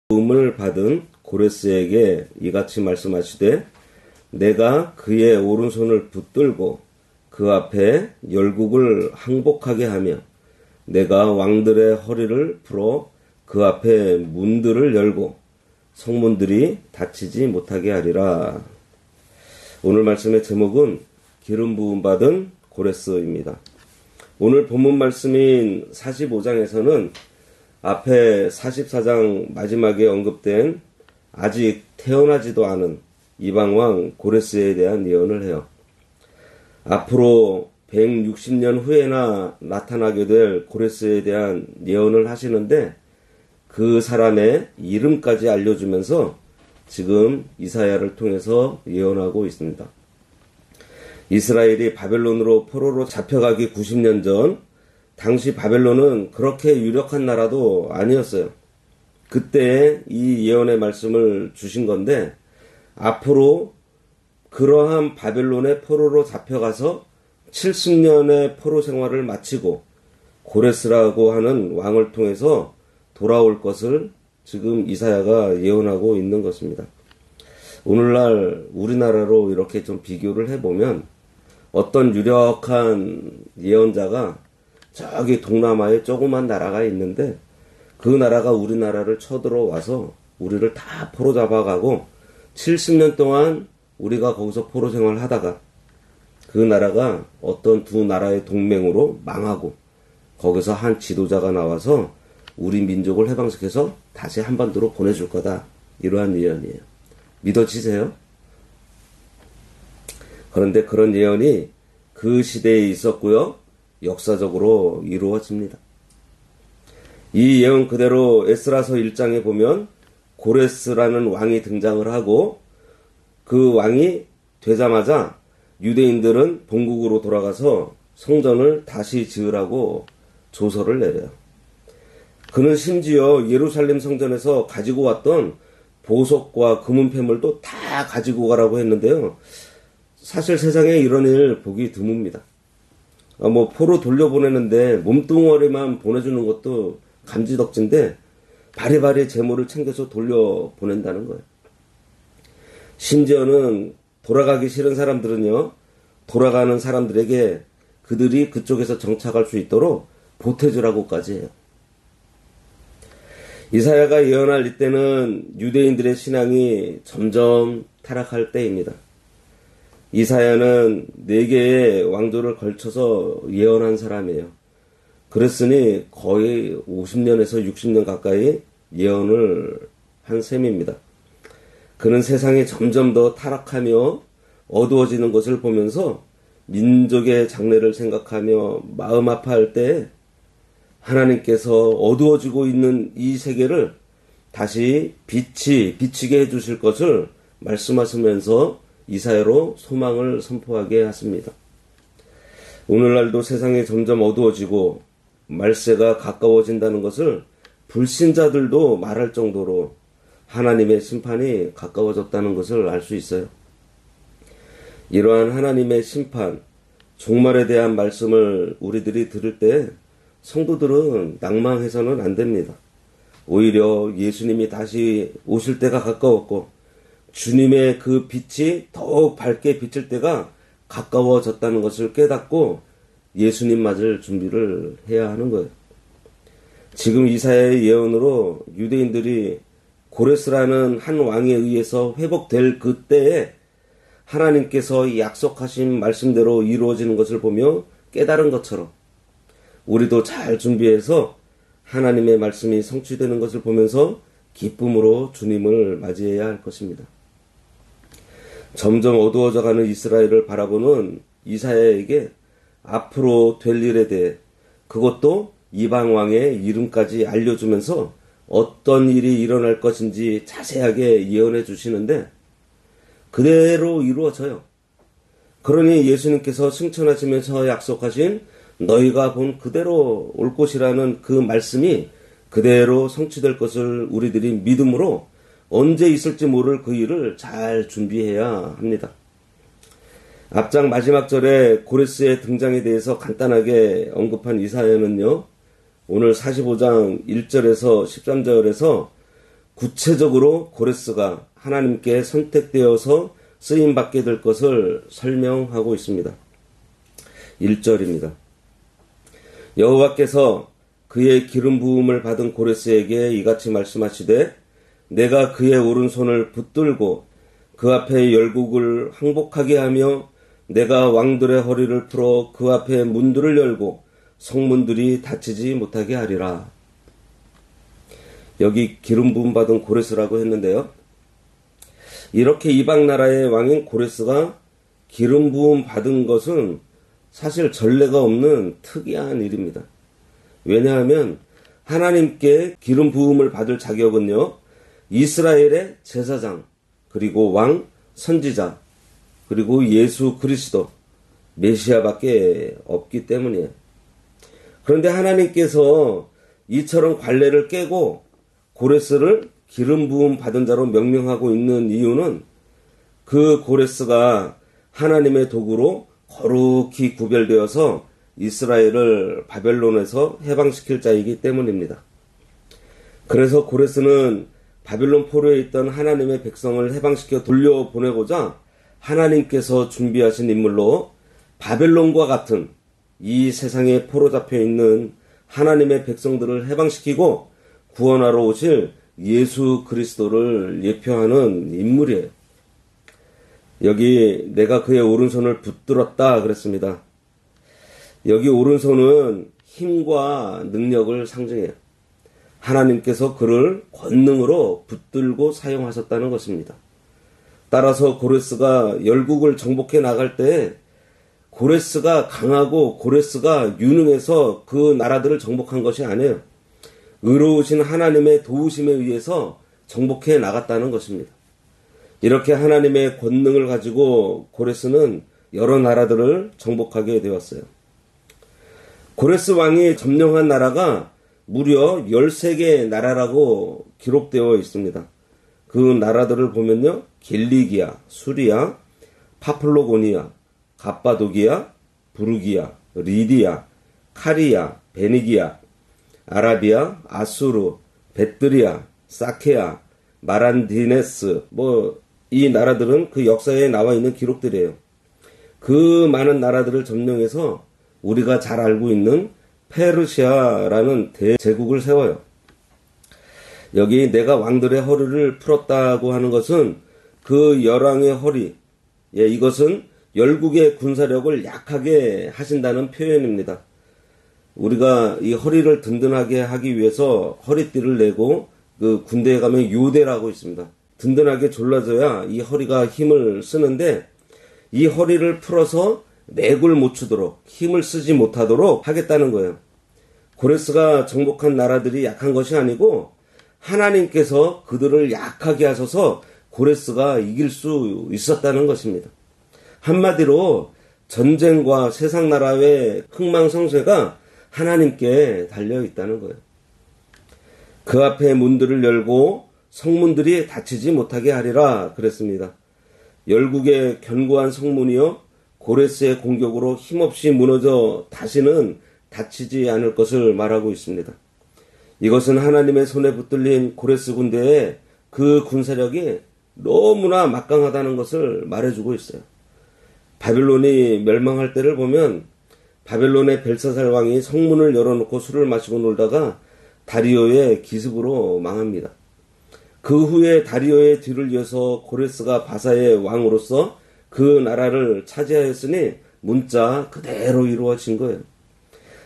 도움을 받은 고레스에게 이같이 말씀하시되 내가 그의 오른손을 붙들고 그 앞에 열국을 항복하게 하며 내가 왕들의 허리를 풀어 그 앞에 문들을 열고 성문들이 닫히지 못하게 하리라. 오늘 말씀의 제목은 기름 부음 받은 고레스입니다. 오늘 본문 말씀인 45장에서는 앞에 44장 마지막에 언급된 아직 태어나지도 않은 이방왕 고레스에 대한 예언을 해요. 앞으로 160년 후에나 나타나게 될 고레스에 대한 예언을 하시는데 그 사람의 이름까지 알려주면서 지금 이사야를 통해서 예언하고 있습니다. 이스라엘이 바벨론으로 포로로 잡혀가기 90년 전 당시 바벨론은 그렇게 유력한 나라도 아니었어요. 그때 이 예언의 말씀을 주신 건데 앞으로 그러한 바벨론의 포로로 잡혀가서 70년의 포로 생활을 마치고 고레스라고 하는 왕을 통해서 돌아올 것을 지금 이사야가 예언하고 있는 것입니다. 오늘날 우리나라로 이렇게 좀 비교를 해보면 어떤 유력한 예언자가 저기 동남아에 조그만 나라가 있는데 그 나라가 우리나라를 쳐들어와서 우리를 다 포로 잡아가고 70년 동안 우리가 거기서 포로 생활을 하다가 그 나라가 어떤 두 나라의 동맹으로 망하고 거기서 한 지도자가 나와서 우리 민족을 해방시켜서 다시 한반도로 보내줄 거다. 이러한 예언이에요. 믿어지세요? 그런데 그런 예언이 그 시대에 있었고요. 역사적으로 이루어집니다. 이 예언 그대로 에스라서 1장에 보면 고레스라는 왕이 등장을 하고 그 왕이 되자마자 유대인들은 본국으로 돌아가서 성전을 다시 지으라고 조서를 내려요. 그는 심지어 예루살렘 성전에서 가지고 왔던 보석과 금은폐물도 다 가지고 가라고 했는데요. 사실 세상에 이런 일 보기 드뭅니다. 포로 돌려보내는데 몸뚱어리만 보내주는 것도 감지덕진데 바리바리 재물을 챙겨서 돌려보낸다는 거예요. 심지어는 돌아가기 싫은 사람들은요, 돌아가는 사람들에게 그들이 그쪽에서 정착할 수 있도록 보태주라고까지 해요. 이사야가 예언할 이때는 유대인들의 신앙이 점점 타락할 때입니다. 이사야는 4개의 왕조를 걸쳐서 예언한 사람이에요. 그랬으니 거의 50년에서 60년 가까이 예언을 한 셈입니다. 그는 세상이 점점 더 타락하며 어두워지는 것을 보면서 민족의 장래를 생각하며 마음 아파할 때 하나님께서 어두워지고 있는 이 세계를 다시 빛이 비치게 해주실 것을 말씀하시면서 이사야로 소망을 선포하게 하십니다. 오늘날도 세상이 점점 어두워지고 말세가 가까워진다는 것을 불신자들도 말할 정도로 하나님의 심판이 가까워졌다는 것을 알 수 있어요. 이러한 하나님의 심판, 종말에 대한 말씀을 우리들이 들을 때 성도들은 낭망해서는 안 됩니다. 오히려 예수님이 다시 오실 때가 가까웠고 주님의 그 빛이 더욱 밝게 비칠 때가 가까워졌다는 것을 깨닫고 예수님 맞을 준비를 해야 하는 거예요. 지금 이사야의 예언으로 유대인들이 고레스라는 한 왕에 의해서 회복될 그때에 하나님께서 약속하신 말씀대로 이루어지는 것을 보며 깨달은 것처럼 우리도 잘 준비해서 하나님의 말씀이 성취되는 것을 보면서 기쁨으로 주님을 맞이해야 할 것입니다. 점점 어두워져가는 이스라엘을 바라보는 이사야에게 앞으로 될 일에 대해 그것도 이방왕의 이름까지 알려주면서 어떤 일이 일어날 것인지 자세하게 예언해 주시는데 그대로 이루어져요. 그러니 예수님께서 승천하시면서 약속하신 너희가 본 그대로 올 것이라는 그 말씀이 그대로 성취될 것을 우리들이 믿음으로 언제 있을지 모를 그 일을 잘 준비해야 합니다. 앞장 마지막 절에 고레스의 등장에 대해서 간단하게 언급한 이사야는요, 오늘 45장 1절에서 13절에서 구체적으로 고레스가 하나님께 선택되어서 쓰임받게 될 것을 설명하고 있습니다. 1절입니다. 여호와께서 그의 기름 부음을 받은 고레스에게 이같이 말씀하시되 내가 그의 오른손을 붙들고 그 앞에 열국을 항복하게 하며 내가 왕들의 허리를 풀어 그 앞에 문들을 열고 성문들이 닫히지 못하게 하리라. 여기 기름 부음 받은 고레스라고 했는데요. 이렇게 이방 나라의 왕인 고레스가 기름 부음 받은 것은 사실 전례가 없는 특이한 일입니다. 왜냐하면 하나님께 기름 부음을 받을 자격은요, 이스라엘의 제사장, 그리고 왕, 선지자, 그리고 예수 그리스도, 메시아밖에 없기 때문이에요. 그런데 하나님께서 이처럼 관례를 깨고 고레스를 기름 부음 받은 자로 명명하고 있는 이유는 그 고레스가 하나님의 도구로 거룩히 구별되어서 이스라엘을 바벨론에서 해방시킬 자이기 때문입니다. 그래서 고레스는 바벨론 포로에 있던 하나님의 백성을 해방시켜 돌려보내고자 하나님께서 준비하신 인물로 바벨론과 같은 이 세상에 포로 잡혀 있는 하나님의 백성들을 해방시키고 구원하러 오실 예수 그리스도를 예표하는 인물이에요. 여기 내가 그의 오른손을 붙들었다 그랬습니다. 여기 오른손은 힘과 능력을 상징해요. 하나님께서 그를 권능으로 붙들고 사용하셨다는 것입니다. 따라서 고레스가 열국을 정복해 나갈 때 고레스가 강하고 고레스가 유능해서 그 나라들을 정복한 것이 아니에요. 의로우신 하나님의 도우심에 의해서 정복해 나갔다는 것입니다. 이렇게 하나님의 권능을 가지고 고레스는 여러 나라들을 정복하게 되었어요. 고레스 왕이 점령한 나라가 무려 13개의 나라라고 기록되어 있습니다. 그 나라들을 보면요, 길리기아, 수리아, 파플로고니아, 갑바도기아, 부르기아, 리디아, 카리아, 베니기아, 아라비아, 아수르, 베뜨리아, 사케아, 마란디네스, 이 나라들은 그 역사에 나와 있는 기록들이에요. 그 많은 나라들을 점령해서 우리가 잘 알고 있는 페르시아라는 대제국을 세워요. 여기 내가 왕들의 허리를 풀었다고 하는 것은 그 열왕의 허리, 이것은 열국의 군사력을 약하게 하신다는 표현입니다. 우리가 이 허리를 든든하게 하기 위해서 허리띠를 내고 그 군대에 가면 요대라고 있습니다. 든든하게 졸라져야 이 허리가 힘을 쓰는데 이 허리를 풀어서 맥을 못 추도록 힘을 쓰지 못하도록 하겠다는 거예요. 고레스가 정복한 나라들이 약한 것이 아니고 하나님께서 그들을 약하게 하셔서 고레스가 이길 수 있었다는 것입니다. 한마디로 전쟁과 세상 나라의 흥망성쇠가 하나님께 달려 있다는 거예요. 그 앞에 문들을 열고 성문들이 닫히지 못하게 하리라 그랬습니다. 열국의 견고한 성문이요, 고레스의 공격으로 힘없이 무너져 다시는 닫히지 않을 것을 말하고 있습니다. 이것은 하나님의 손에 붙들린 고레스 군대의 그 군사력이 너무나 막강하다는 것을 말해주고 있어요. 바벨론이 멸망할 때를 보면 바벨론의 벨사살 왕이 성문을 열어놓고 술을 마시고 놀다가 다리오의 기습으로 망합니다. 그 후에 다리오의 뒤를 이어서 고레스가 바사의 왕으로서 그 나라를 차지하였으니 문자 그대로 이루어진 거예요.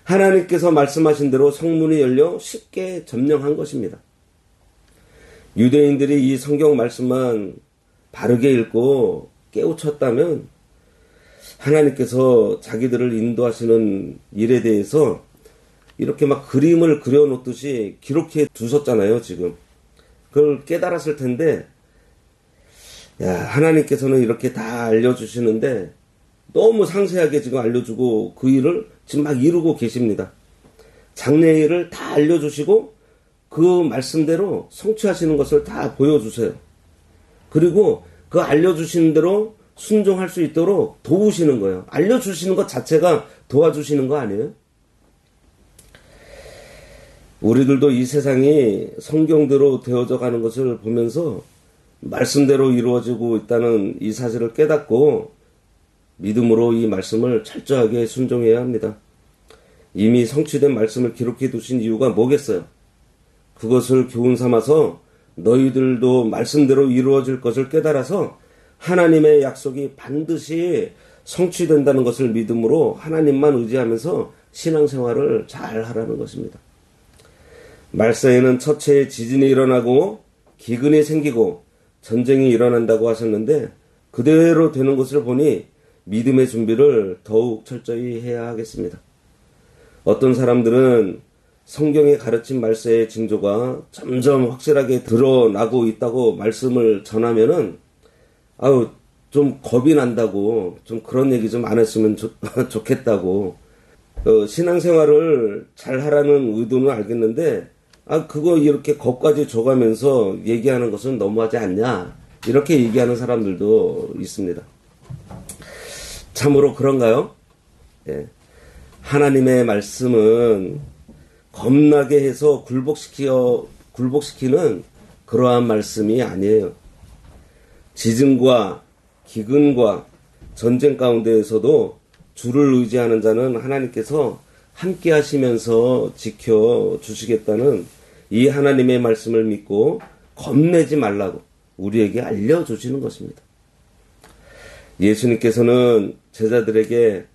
하나님께서 말씀하신 대로 성문이 열려 쉽게 점령한 것입니다. 유대인들이 이 성경 말씀만 바르게 읽고 깨우쳤다면 하나님께서 자기들을 인도하시는 일에 대해서 이렇게 막 그림을 그려놓듯이 기록해 두셨잖아요, 지금. 그걸 깨달았을 텐데, 하나님께서는 이렇게 다 알려주시는데 너무 상세하게 지금 알려주고 그 일을 지금 막 이루고 계십니다. 장래의 일을 다 알려주시고 그 말씀대로 성취하시는 것을 다 보여주세요. 그리고 그 알려주시는 대로 순종할 수 있도록 도우시는 거예요. 알려주시는 것 자체가 도와주시는 거 아니에요? 우리들도 이 세상이 성경대로 되어져 가는 것을 보면서 말씀대로 이루어지고 있다는 이 사실을 깨닫고 믿음으로 이 말씀을 철저하게 순종해야 합니다. 이미 성취된 말씀을 기록해 두신 이유가 뭐겠어요? 그것을 교훈 삼아서 너희들도 말씀대로 이루어질 것을 깨달아서 하나님의 약속이 반드시 성취된다는 것을 믿음으로 하나님만 의지하면서 신앙생활을 잘 하라는 것입니다. 말세에는 첫째에 지진이 일어나고 기근이 생기고 전쟁이 일어난다고 하셨는데 그대로 되는 것을 보니 믿음의 준비를 더욱 철저히 해야 하겠습니다. 어떤 사람들은 성경에 가르친 말세의 징조가 점점 확실하게 드러나고 있다고 말씀을 전하면은 좀 겁이 난다고, 좀 그런 얘기 좀 안 했으면 좋겠다고, 신앙생활을 잘 하라는 의도는 알겠는데 그거 이렇게 겁까지 줘가면서 얘기하는 것은 너무하지 않냐, 이렇게 얘기하는 사람들도 있습니다. 참으로 그런가요? 예. 하나님의 말씀은 겁나게 해서 굴복시키는 그러한 말씀이 아니에요. 지진과 기근과 전쟁 가운데에서도 주를 의지하는 자는 하나님께서 함께 하시면서 지켜주시겠다는 이 하나님의 말씀을 믿고 겁내지 말라고 우리에게 알려주시는 것입니다. 예수님께서는 제자들에게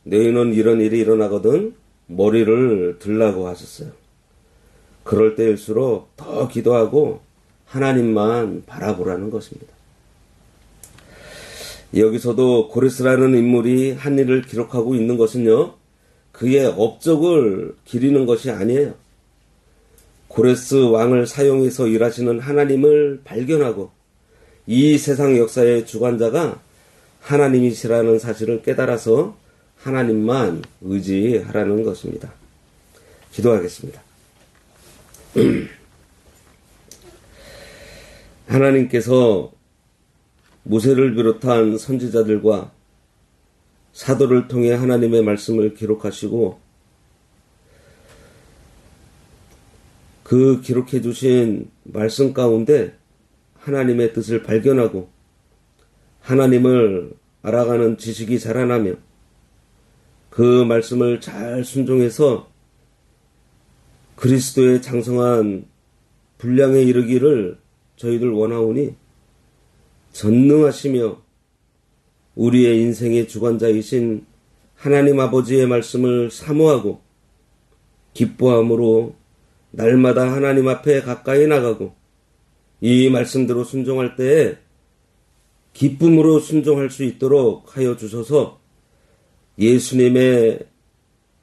너희는 이런 일이 일어나거든 머리를 들라고 하셨어요. 그럴 때일수록 더 기도하고 하나님만 바라보라는 것입니다. 여기서도 고레스라는 인물이 한 일을 기록하고 있는 것은요, 그의 업적을 기리는 것이 아니에요. 고레스 왕을 사용해서 일하시는 하나님을 발견하고 이 세상 역사의 주관자가 하나님이시라는 사실을 깨달아서 하나님만 의지하라는 것입니다. 기도하겠습니다. 하나님께서 모세를 비롯한 선지자들과 사도를 통해 하나님의 말씀을 기록하시고 그 기록해 주신 말씀 가운데 하나님의 뜻을 발견하고 하나님을 알아가는 지식이 자라나며 그 말씀을 잘 순종해서 그리스도의 장성한 분량에 이르기를 저희들 원하오니 전능하시며 우리의 인생의 주관자이신 하나님 아버지의 말씀을 사모하고 기뻐함으로 날마다 하나님 앞에 가까이 나가고 이 말씀대로 순종할 때에 기쁨으로 순종할 수 있도록 하여 주셔서 예수님의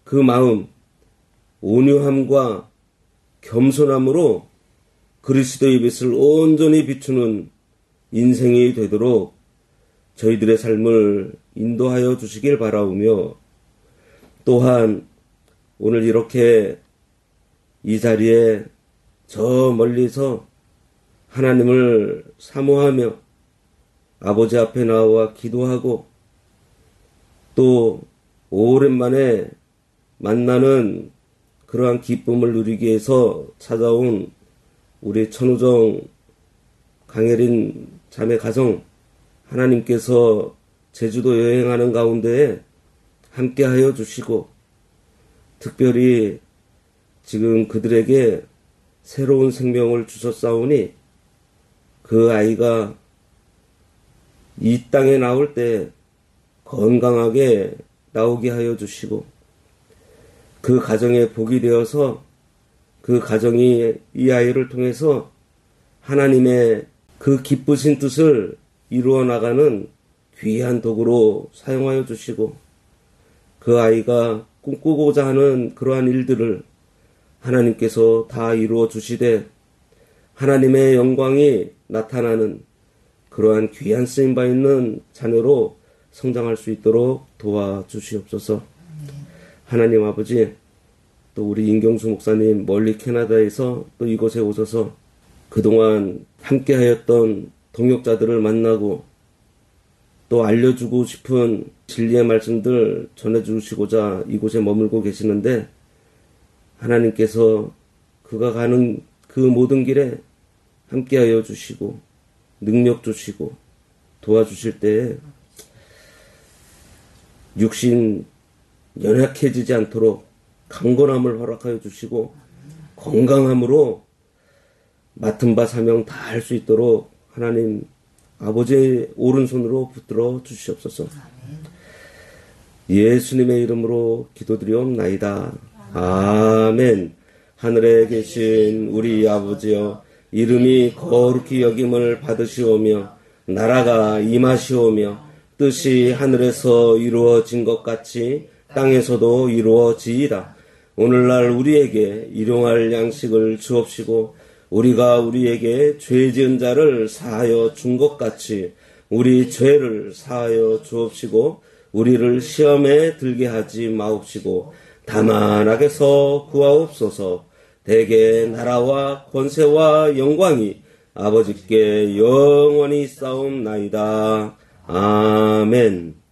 그 마음, 온유함과 겸손함으로 그리스도의 빛을 온전히 비추는 인생이 되도록 저희들의 삶을 인도하여 주시길 바라오며 또한 오늘 이렇게 이 자리에 저 멀리서 하나님을 사모하며 아버지 앞에 나와 기도하고 또 오랜만에 만나는 그러한 기쁨을 누리기 위해서 찾아온 우리 천우정 강혜린 자매 가정 하나님께서 제주도 여행하는 가운데에 함께하여 주시고 특별히 지금 그들에게 새로운 생명을 주셨사오니 그 아이가 이 땅에 나올 때 건강하게 나오게 하여 주시고 그 가정에 복이 되어서 그 가정이 이 아이를 통해서 하나님의 그 기쁘신 뜻을 이루어 나가는 귀한 도구로 사용하여 주시고 그 아이가 꿈꾸고자 하는 그러한 일들을 하나님께서 다 이루어 주시되 하나님의 영광이 나타나는 그러한 귀한 쓰임바 있는 자녀로 성장할 수 있도록 도와주시옵소서. 하나님 아버지, 또 우리 인경수 목사님 멀리 캐나다에서 또 이곳에 오셔서 그동안 함께하였던 동역자들을 만나고 또 알려주고 싶은 진리의 말씀들 전해주시고자 이곳에 머물고 계시는데 하나님께서 그가 가는 그 모든 길에 함께하여 주시고 능력 주시고 도와주실 때에 육신 연약해지지 않도록 강건함을 허락하여 주시고 건강함으로 맡은 바 사명 다 할 수 있도록 하나님 아버지의 오른손으로 붙들어 주시옵소서. 예수님의 이름으로 기도드리옵나이다. 아멘. 하늘에 계신 우리 아버지여, 이름이 거룩히 여김을 받으시오며 나라가 임하시오며 뜻이 하늘에서 이루어진 것 같이 땅에서도 이루어지이다. 오늘날 우리에게 일용할 양식을 주옵시고 우리가 우리에게 죄 지은 자를 사하여 준 것 같이 우리 죄를 사하여 주옵시고 우리를 시험에 들게 하지 마옵시고 다만 악에서 구하옵소서. 대개 나라와 권세와 영광이 아버지께 영원히 싸움나이다. 아멘.